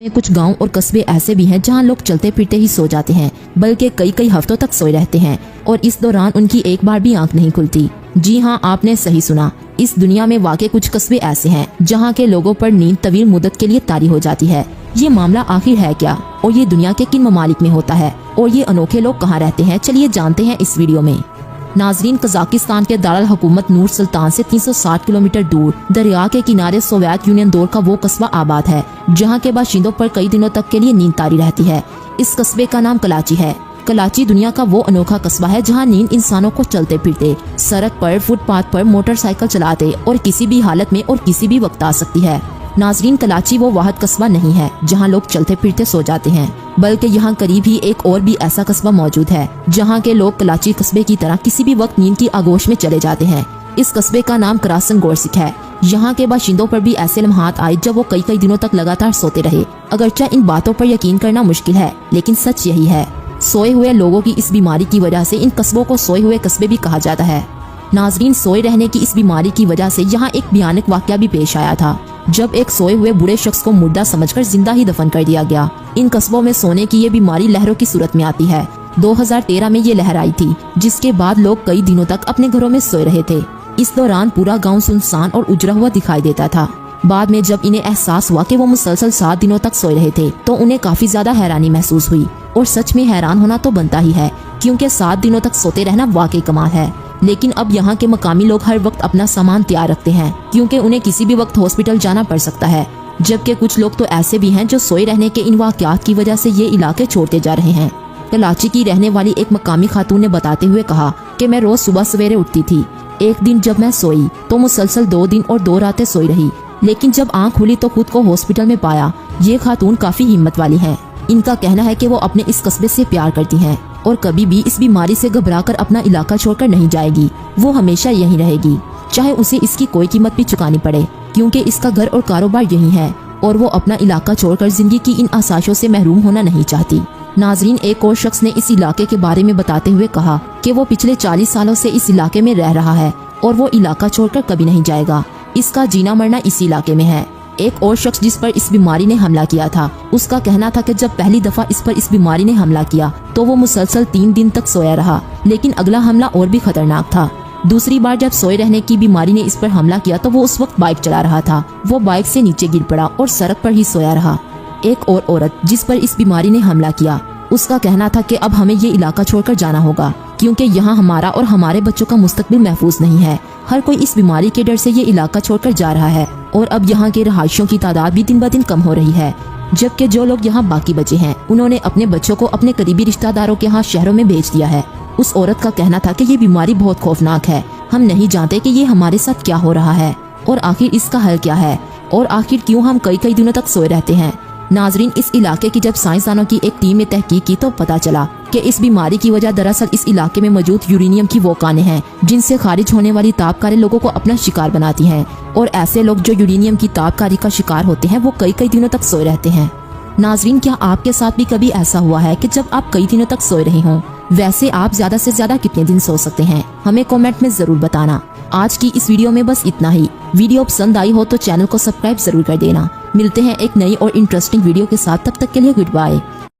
कुछ गांव और कस्बे ऐसे भी हैं जहां लोग चलते फिरते ही सो जाते हैं, बल्कि कई कई हफ्तों तक सोए रहते हैं और इस दौरान उनकी एक बार भी आंख नहीं खुलती। जी हां, आपने सही सुना। इस दुनिया में वाकई कुछ कस्बे ऐसे हैं जहां के लोगों पर नींद तवील मुद्दत के लिए तारी हो जाती है। ये मामला आखिर है क्या और ये दुनिया के किन ममालिक में होता है और ये अनोखे लोग कहाँ रहते हैं, चलिए जानते हैं इस वीडियो में। नाजरीन, कजाकिस्तान के दारुल हुकूमत नूर सुल्तान से 360 किलोमीटर दूर दरिया के किनारे सोवियत यूनियन दौर का वो कस्बा आबाद है जहां के बाशिंदों पर कई दिनों तक के लिए नींद तारी रहती है। इस कस्बे का नाम कराची है। कराची दुनिया का वो अनोखा कस्बा है जहां नींद इंसानों को चलते फिरते, सड़क पर, फुटपाथ पर, मोटरसाइकिल चलाते और किसी भी हालत में और किसी भी वक्त आ सकती है। नाजरीन, कराची वो वाहिद कस्बा नहीं है जहां लोग चलते फिरते सो जाते हैं, बल्कि यहाँ करीब ही एक और भी ऐसा कस्बा मौजूद है जहाँ के लोग कराची कस्बे की तरह किसी भी वक्त नींद की आगोश में चले जाते हैं। इस कस्बे का नाम करासन गोरसिक है। यहाँ के बाशिंदों पर भी ऐसे लम्हात आए जब वो कई कई दिनों तक लगातार सोते रहे। अगरचे इन बातों पर यकीन करना मुश्किल है, लेकिन सच यही है। सोए हुए लोगों की इस बीमारी की वजह से इन कस्बों को सोए हुए कस्बे भी कहा जाता है। नाजरीन, सोए रहने की इस बीमारी की वजह से यहाँ एक भयानक वाकया भी पेश आया था जब एक सोए हुए बूढ़े शख्स को मुर्दा समझकर जिंदा ही दफन कर दिया गया। इन कस्बों में सोने की ये बीमारी लहरों की सूरत में आती है। 2013 में ये लहर आई थी, जिसके बाद लोग कई दिनों तक अपने घरों में सोए रहे थे। इस दौरान पूरा गांव सुनसान और उजड़ा हुआ दिखाई देता था। बाद में जब इन्हें एहसास हुआ कि वो मुसलसल 7 दिनों तक सोए रहे थे, तो उन्हें काफी ज्यादा हैरानी महसूस हुई। और सच में हैरान होना तो बनता ही है, क्योंकि 7 दिनों तक सोते रहना वाकई कमाल है। लेकिन अब यहाँ के मकामी लोग हर वक्त अपना सामान तैयार रखते हैं, क्योंकि उन्हें किसी भी वक्त हॉस्पिटल जाना पड़ सकता है। जबकि कुछ लोग तो ऐसे भी हैं जो सोए रहने के इन वाकयात की वजह से ये इलाके छोड़ते जा रहे हैं। कराची की रहने वाली एक मकामी खातून ने बताते हुए कहा कि मैं रोज सुबह सवेरे उठती थी। एक दिन जब मैं सोई तो मुसलसल 2 दिन और 2 रातें सोई रही, लेकिन जब आँख खुली तो खुद को हॉस्पिटल में पाया। ये खातून काफी हिम्मत वाली है। इनका कहना है कि वो अपने इस कस्बे से प्यार करती हैं और कभी भी इस बीमारी से घबराकर अपना इलाका छोड़कर नहीं जाएगी। वो हमेशा यहीं रहेगी, चाहे उसे इसकी कोई कीमत भी चुकानी पड़े, क्योंकि इसका घर और कारोबार यही है और वो अपना इलाका छोड़कर जिंदगी की इन आसाइशों से महरूम होना नहीं चाहती। नाजरीन, एक और शख्स ने इस इलाके के बारे में बताते हुए कहा कि वो पिछले 40 सालों से इस इलाके में रह रहा है और वो इलाका छोड़कर कभी नहीं जाएगा। इसका जीना मरना इस इलाके में है। एक और शख्स जिस पर इस बीमारी ने हमला किया था, उसका कहना था कि जब पहली दफा इस पर इस बीमारी ने हमला किया तो वो मुसलसल 3 दिन तक सोया रहा, लेकिन अगला हमला और भी खतरनाक था। दूसरी बार जब सोए रहने की बीमारी ने इस पर हमला किया तो वो उस वक्त बाइक चला रहा था। वो बाइक से नीचे गिर पड़ा और सड़क पर ही सोया रहा। एक और औरत जिस पर इस बीमारी ने हमला किया, उसका कहना था कि अब हमें ये इलाका छोड़कर जाना होगा, क्योंकि यहाँ हमारा और हमारे बच्चों का मुस्तकबिल महफूज नहीं है। हर कोई इस बीमारी के डर से ये इलाका छोड़कर जा रहा है और अब यहाँ के रहायशियों की तादाद भी दिन ब दिन कम हो रही है। जबकि जो लोग यहाँ बाकी बचे हैं, उन्होंने अपने बच्चों को अपने करीबी रिश्तेदारों के यहाँ शहरों में भेज दिया है। उस औरत का कहना था कि ये बीमारी बहुत खौफनाक है। हम नहीं जानते कि ये हमारे साथ क्या हो रहा है और आखिर इसका हल क्या है और आखिर क्यों हम कई कई दिनों तक सोए रहते हैं। नाजरीन, इस इलाके की जब साइंसदानों की एक टीम ने तहकीक की तो पता चला कि इस बीमारी की वजह दरअसल इस इलाके में मौजूद यूरेनियम की वो कानें हैं जिनसे खारिज होने वाली तापकारी लोगों को अपना शिकार बनाती हैं। और ऐसे लोग जो यूरेनियम की तापकारी का शिकार होते हैं वो कई कई दिनों तक सोए रहते हैं। नाजरीन, क्या आपके साथ भी कभी ऐसा हुआ है कि जब आप कई दिनों तक सोए रहे हों? वैसे आप ज्यादा से ज्यादा कितने दिन सो सकते हैं? हमें कमेंट में जरूर बताना। आज की इस वीडियो में बस इतना ही। वीडियो पसंद आई हो तो चैनल को सब्सक्राइब जरूर कर देना। मिलते हैं एक नई और इंटरेस्टिंग वीडियो के साथ, तब तक के लिए गुड बाय।